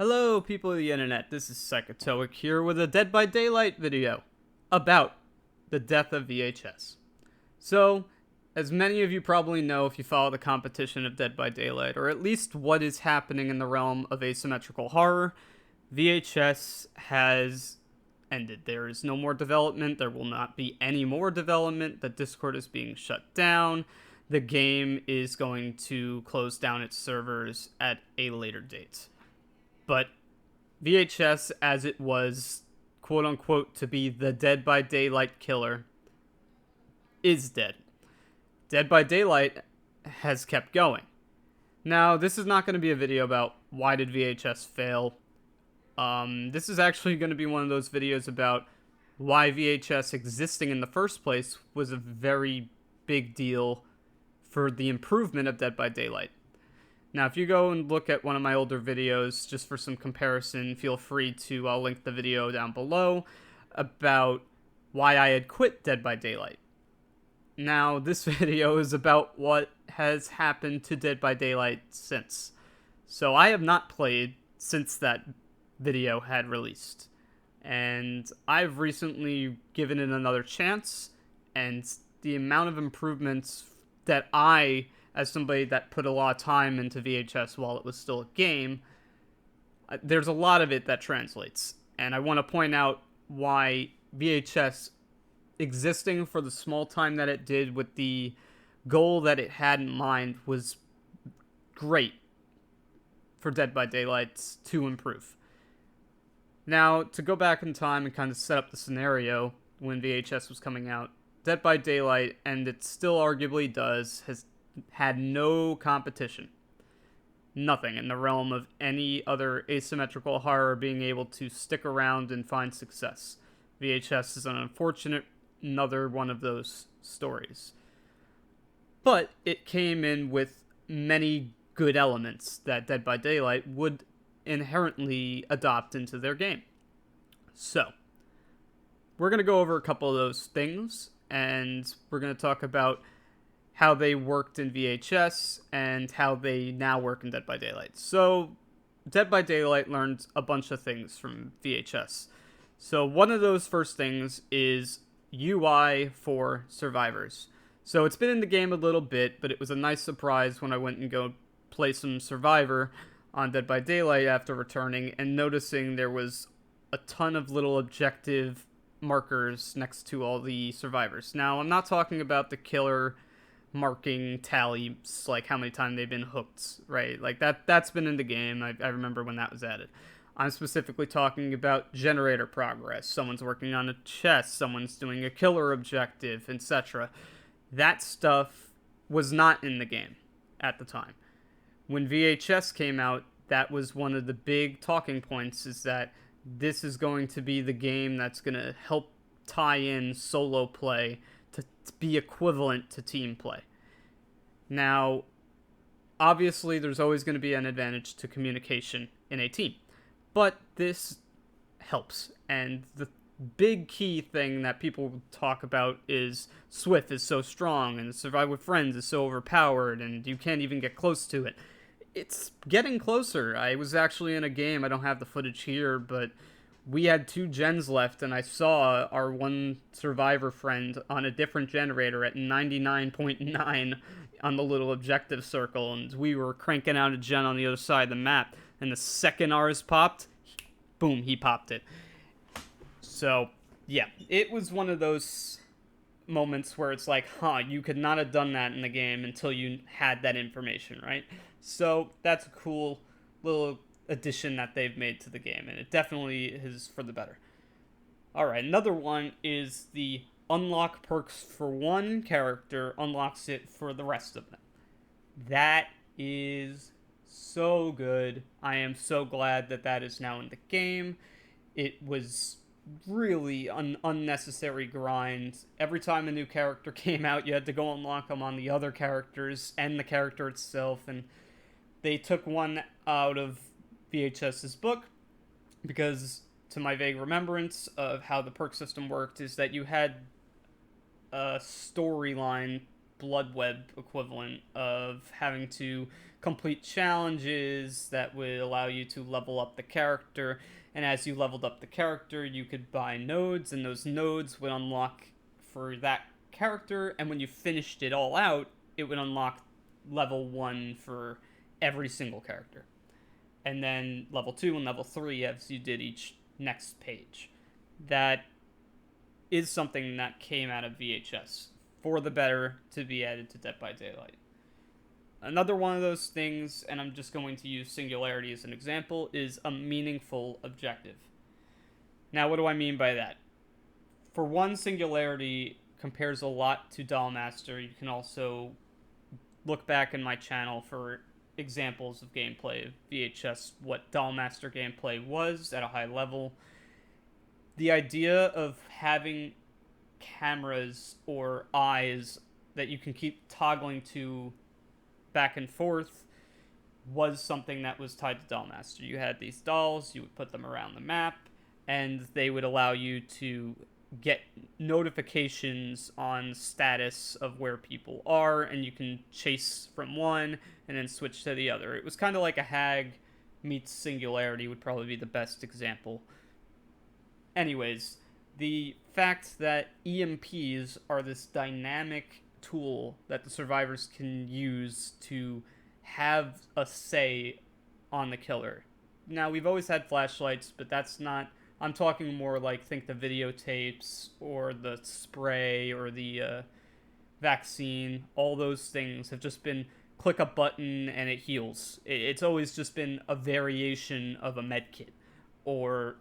Hello, people of the internet. This is Psychotoic here with a Dead by Daylight video about the death of VHS. So, as many of you probably know if you follow the competition of Dead by Daylight, or at least what is happening in the realm of asymmetrical horror, VHS has ended. There is no more development. There will not be any more development. The Discord is being shut down. The game is going to close down its servers at a later date. But VHS, as it was, quote unquote, to be the Dead by Daylight killer, is dead. Dead by Daylight has kept going. Now, this is not going to be a video about why did VHS fail. This is actually going to be one of those videos about why VHS existing in the first place was a very big deal for the improvement of Dead by Daylight. Now, if you go and look at one of my older videos, just for some comparison, feel free to link the video down below about why I had quit Dead by Daylight. Now, this video is about what has happened to Dead by Daylight since. So I have not played since that video had released. And I've recently given it another chance, and the amount of improvements that as somebody that put a lot of time into VHS while it was still a game, there's a lot of it that translates. And I want to point out why VHS existing for the small time that it did with the goal that it had in mind was great for Dead by Daylight to improve. Now, to go back in time and kind of set up the scenario when VHS was coming out, Dead by Daylight, and it still arguably does, has had no competition. Nothing in the realm of any other asymmetrical horror being able to stick around and find success. VHS is an unfortunate another one of those stories. But it came in with many good elements that Dead by Daylight would inherently adopt into their game. So, we're going to go over a couple of those things, and we're going to talk about how they worked in VHS and how they now work in Dead by Daylight. So, Dead by Daylight learned a bunch of things from VHS. So, one of those first things is UI for survivors. So, it's been in the game a little bit, but it was a nice surprise when I went and go play some Survivor on Dead by Daylight after returning and noticing there was a ton of little objective markers next to all the survivors. Now, I'm not talking about the killer marking tallies, like how many times they've been hooked, right? Like that's been in the game. I remember when that was added. I'm specifically talking about generator progress. Someone's working on a chest, someone's doing a killer objective, etc. That stuff was not in the game at the time. When VHS came out, that was one of the big talking points, is that this is going to be the game that's going to help tie in solo play to be equivalent to team play. Now, obviously, there's always going to be an advantage to communication in a team, but this helps. And the big key thing that people talk about is Swift is so strong and Survive with Friends is so overpowered and you can't even get close to it. It's getting closer. I was actually in a game, I don't have the footage here, but we had 2 gens left, and I saw our one survivor friend on a different generator at 99.9 on the little objective circle, and we were cranking out a gen on the other side of the map, and the second ours popped, boom, he popped it. So, yeah, it was one of those moments where it's like, you could not have done that in the game until you had that information, right? So, that's a cool little addition that they've made to the game, and it definitely is for the better. Alright, another one is the unlock perks for one character unlocks it for the rest of them. That is so good. I am so glad that that is now in the game. It was really an unnecessary grind. Every time a new character came out, you had to go unlock them on the other characters and the character itself, and they took one out of VHS's book because, to my vague remembrance of how the perk system worked, is that you had a storyline blood web equivalent of having to complete challenges that would allow you to level up the character. And as you leveled up the character, you could buy nodes, and those nodes would unlock for that character. And when you finished it all out, it would unlock level 1 for every single character. And then level 2 and level 3 as you did each next page. That is something that came out of VHS for the better to be added to Dead by Daylight. Another one of those things, and I'm just going to use Singularity as an example, is a meaningful objective. Now, what do I mean by that? For one, Singularity compares a lot to Dollmaster. You can also look back in my channel for examples of gameplay of VHS, what Dollmaster gameplay was at a high level. The idea of having cameras or eyes that you can keep toggling to back and forth was something that was tied to Dollmaster. You had these dolls, you would put them around the map, and they would allow you to get notifications on status of where people are, and you can chase from one and then switch to the other. It was kind of like a Hag meets Singularity would probably be the best example. Anyways, the fact that EMPs are this dynamic tool that the survivors can use to have a say on the killer. Now, we've always had flashlights, but that's not... I'm talking more like, think the videotapes or the spray or the vaccine. All those things have just been click a button and it heals. It's always just been a variation of a med kit or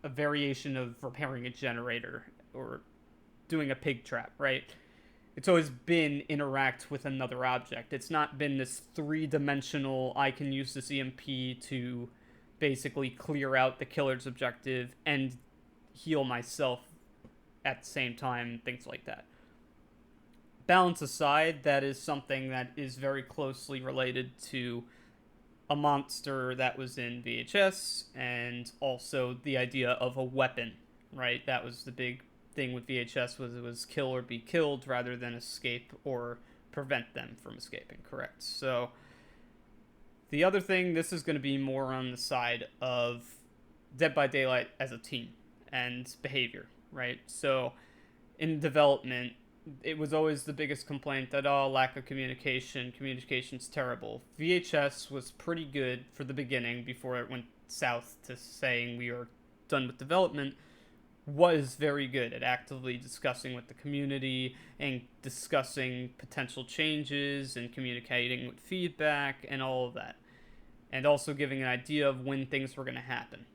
a variation of repairing a generator or doing a pig trap, right? It's always been interact with another object. It's not been this three-dimensional, I can use this EMP to basically clear out the killer's objective and heal myself at the same time, things like that. Balance aside, that is something that is very closely related to a monster that was in VHS, and also the idea of a weapon, right? That was the big thing with VHS, was it was kill or be killed rather than escape or prevent them from escaping, correct? So the other thing, this is going to be more on the side of Dead by Daylight as a team and behavior, right? So in development, it was always the biggest complaint that, oh, lack of communication's terrible. VHS was pretty good for the beginning before it went south to saying we are done with development, was very good at actively discussing with the community and discussing potential changes and communicating with feedback and all of that. And also giving an idea of when things were going to happen.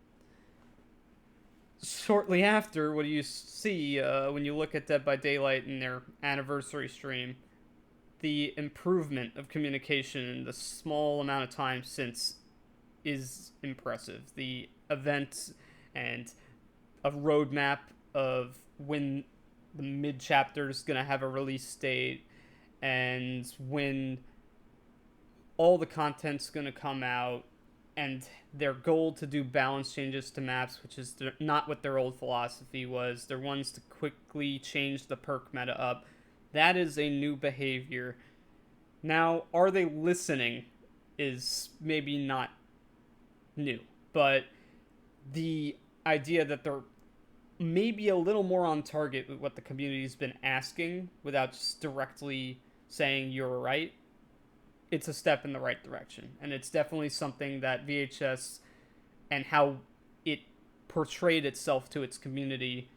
Shortly after, what do you see when you look at Dead by Daylight in their anniversary stream? The improvement of communication in the small amount of time since is impressive. The events and a roadmap of when the mid-chapter is going to have a release date and when all the content's going to come out, and their goal to do balance changes to maps, which is not what their old philosophy was. They're ones to quickly change the perk meta up. That is a new behavior. Now, are they listening is maybe not new, but the idea that they're maybe a little more on target with what the community's been asking without just directly saying you're right, it's a step in the right direction. And it's definitely something that VHS and how it portrayed itself to its community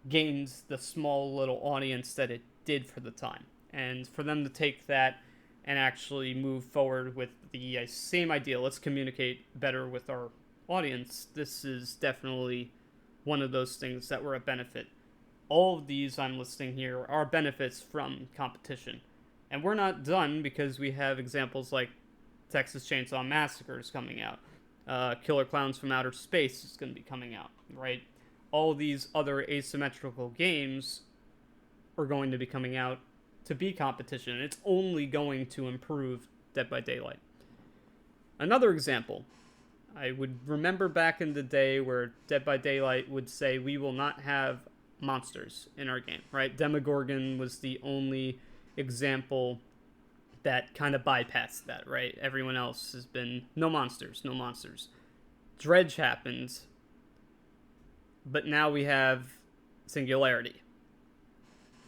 gains the small little audience that it did for the time. And for them to take that and actually move forward with the same idea, let's communicate better with our audience, this is definitely one of those things that were a benefit. All of these I'm listing here are benefits from competition. And we're not done, because we have examples like Texas Chainsaw Massacre is coming out. Killer Clowns from Outer Space is going to be coming out, right? All these other asymmetrical games are going to be coming out to be competition. It's only going to improve Dead by Daylight. Another example, I would remember back in the day where Dead by Daylight would say we will not have monsters in our game, right? Demogorgon was the only example that kind of bypassed that, right? Everyone else has been no monsters, no monsters. Dredge happens, but now we have Singularity.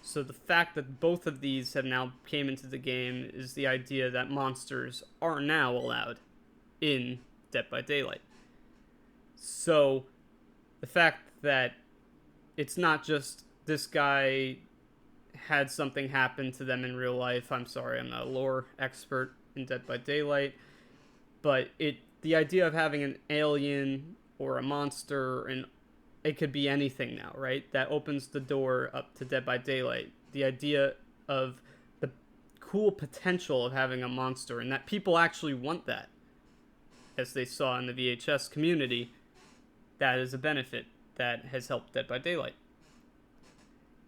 So the fact that both of these have now came into the game is the idea that monsters are now allowed in Dead by Daylight. So the fact that it's not just this guy had something happen to them in real life. I'm sorry, I'm not a lore expert in Dead by Daylight, but the idea of having an alien or a monster, and it could be anything now, right? That opens the door up to Dead by Daylight. The idea of the cool potential of having a monster, and that people actually want that, as they saw in the VHS community, that is a benefit that has helped Dead by Daylight.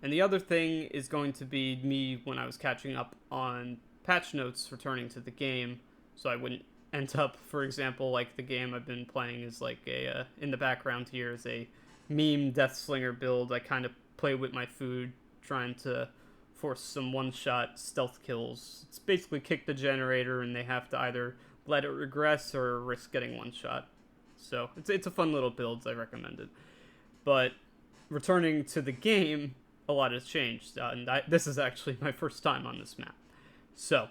And the other thing is going to be me when I was catching up on patch notes returning to the game, so I wouldn't end up, for example, like the game I've been playing is like in the background here is a meme Deathslinger build. I kind of play with my food, trying to force some one-shot stealth kills. It's basically kick the generator, and they have to either let it regress or risk getting one shot. So it's a fun little build. I recommend it. But returning to the game, a lot has changed, and this is actually my first time on this map. So,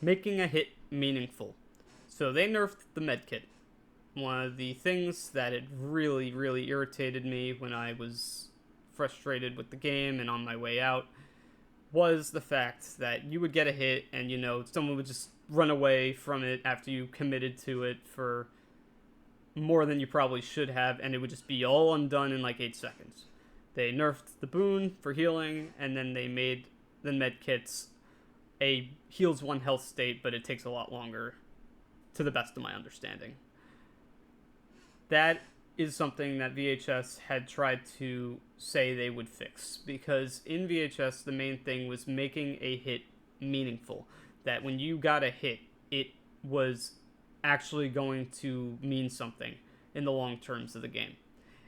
making a hit meaningful. So they nerfed the medkit. One of the things that had really, really irritated me when I was frustrated with the game and on my way out was the fact that you would get a hit and, someone would just run away from it after you committed to it for more than you probably should have, and it would just be all undone in like 8 seconds. They nerfed the boon for healing, and then they made the medkits a heals 1 health state, but it takes a lot longer, to the best of my understanding. That is something that VHS had tried to say they would fix, because in VHS the main thing was making a hit meaningful. That when you got a hit, it was actually going to mean something in the long terms of the game.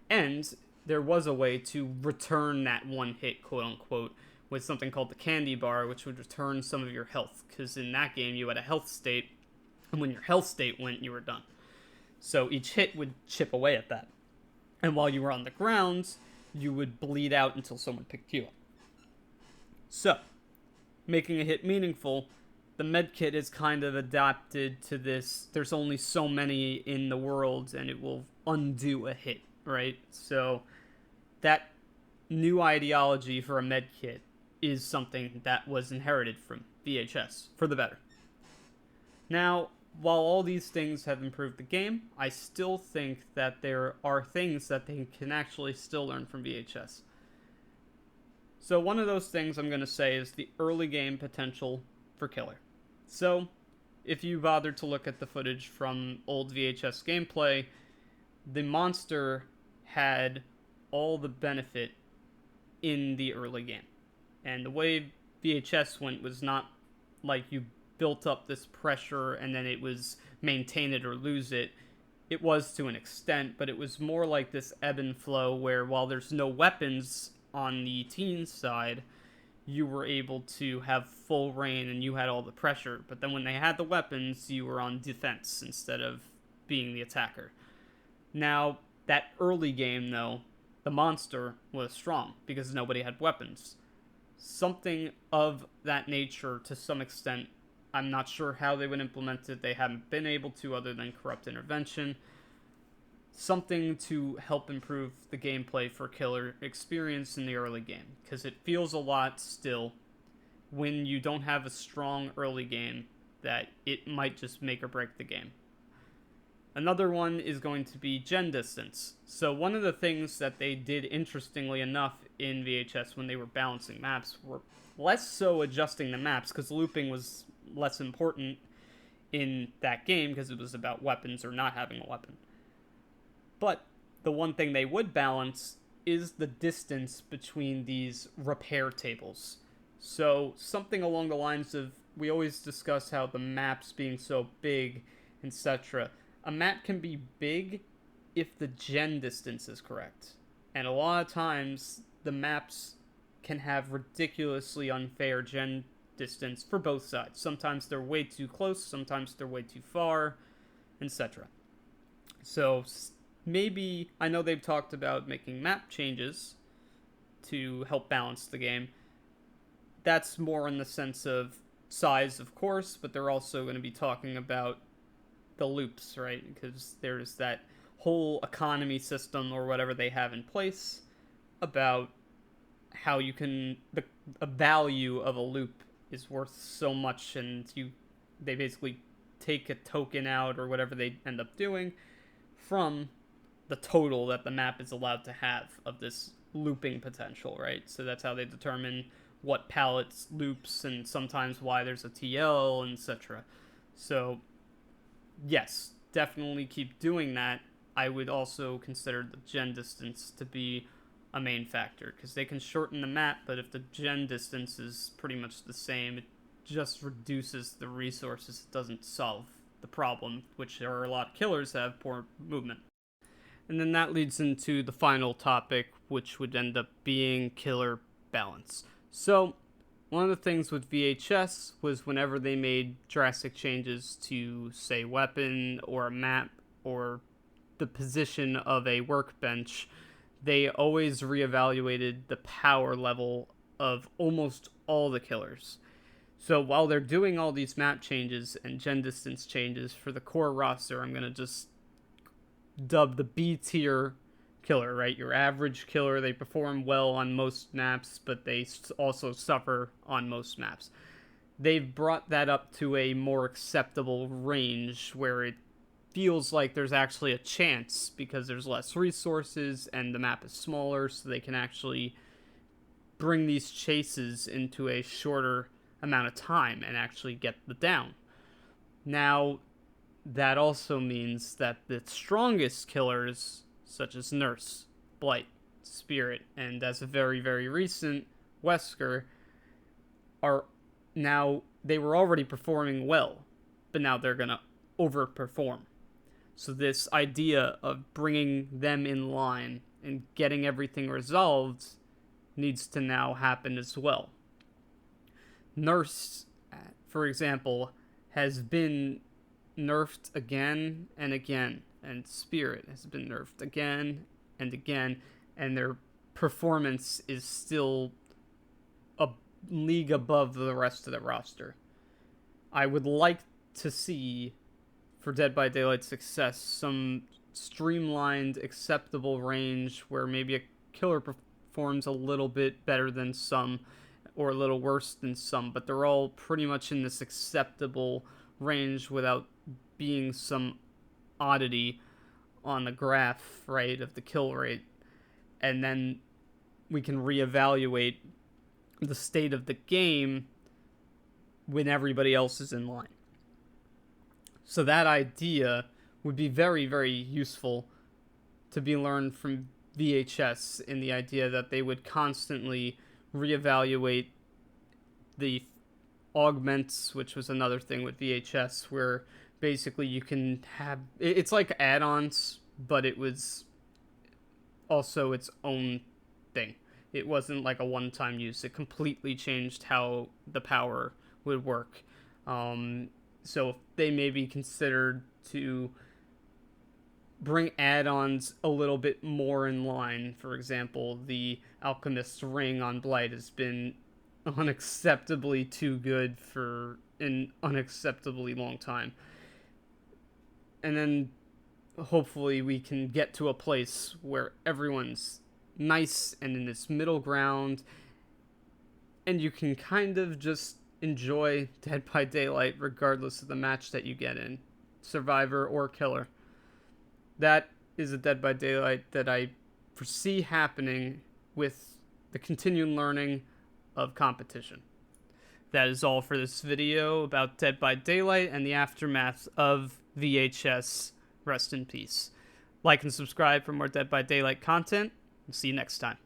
And there was a way to return that one hit, quote unquote, with something called the candy bar, which would return some of your health, because in that game you had a health state, and when your health state went, you were done. So each hit would chip away at that. And while you were on the ground, you would bleed out until someone picked you up. So, making a hit meaningful, the medkit is kind of adapted to this. There's only so many in the world, and it will undo a hit, right? So, that new ideology for a medkit is something that was inherited from VHS, for the better. Now, while all these things have improved the game, I still think that there are things that they can actually still learn from VHS. So one of those things I'm going to say is the early game potential for Killer. So, if you bothered to look at the footage from old VHS gameplay, the monster had all the benefit in the early game. And the way VHS went was not like you built up this pressure and then it was maintain it or lose it. It was to an extent, but it was more like this ebb and flow where while there's no weapons on the teen side, you were able to have full reign and you had all the pressure. But then when they had the weapons, you were on defense instead of being the attacker. Now, that early game, though, the monster was strong because nobody had weapons. Something of that nature, to some extent, I'm not sure how they would implement it. They haven't been able to other than corrupt intervention. Something to help improve the gameplay for Killer experience in the early game, because it feels a lot still when you don't have a strong early game that it might just make or break the game. Another one is going to be gen distance. So one of the things that they did interestingly enough in VHS when they were balancing maps were less so adjusting the maps, because looping was less important in that game because it was about weapons or not having a weapon. But the one thing they would balance is the distance between these repair tables. So something along the lines of, we always discuss how the maps being so big, etc. A map can be big if the gen distance is correct. And a lot of times, the maps can have ridiculously unfair gen distance for both sides. Sometimes they're way too close, sometimes they're way too far, etc. So maybe, I know they've talked about making map changes to help balance the game. That's more in the sense of size, of course, but they're also going to be talking about the loops, right? Because there's that whole economy system or whatever they have in place about how you can, a value of a loop is worth so much, and they basically take a token out or whatever they end up doing from the total that the map is allowed to have of this looping potential, right? So that's how they determine what palettes loops and sometimes why there's a TL, etc. So yes, definitely keep doing that. I would also consider the gen distance to be a main factor, because they can shorten the map, but if the gen distance is pretty much the same, it just reduces the resources. It doesn't solve the problem, which there are a lot of killers that have poor movement. And then that leads into the final topic, which would end up being killer balance. So one of the things with VHS was whenever they made drastic changes to, say, weapon or a map or the position of a workbench, they always reevaluated the power level of almost all the killers. So while they're doing all these map changes and gen distance changes for the core roster, I'm going to just dub the B tier killer, right? Your average killer. They perform well on most maps, but they also suffer on most maps. They've brought that up to a more acceptable range where it feels like there's actually a chance, because there's less resources and the map is smaller, so they can actually bring these chases into a shorter amount of time and actually get the down. Now, that also means that the strongest killers, such as Nurse, Blight, Spirit, and as a very, very recent, Wesker, are now, they were already performing well, but now they're going to overperform. So this idea of bringing them in line and getting everything resolved needs to now happen as well. Nurse, for example, has been nerfed again and again, and Spirit has been nerfed again and again, and their performance is still a league above the rest of the roster. I would like to see, for Dead by Daylight's success, some streamlined, acceptable range where maybe a killer performs a little bit better than some, or a little worse than some, but they're all pretty much in this acceptable range without being some oddity on the graph, right, of the kill rate. And then we can reevaluate the state of the game when everybody else is in line. So that idea would be very, very useful to be learned from VHS, in the idea that they would constantly reevaluate the augments, which was another thing with VHS, where basically you can have, it's like add-ons, but it was also its own thing. It wasn't like a one-time use. It completely changed how the power would work. So they may be considered to bring add-ons a little bit more in line. For example, the Alchemist's Ring on Blight has been unacceptably too good for an unacceptably long time. And then hopefully we can get to a place where everyone's nice and in this middle ground, and you can kind of just enjoy Dead by Daylight regardless of the match that you get in, Survivor or Killer. That is a Dead by Daylight that I foresee happening with the continued learning of competition. That is all for this video about Dead by Daylight and the aftermath of VHS. Rest in peace. Like and subscribe for more Dead by Daylight content. See you next time.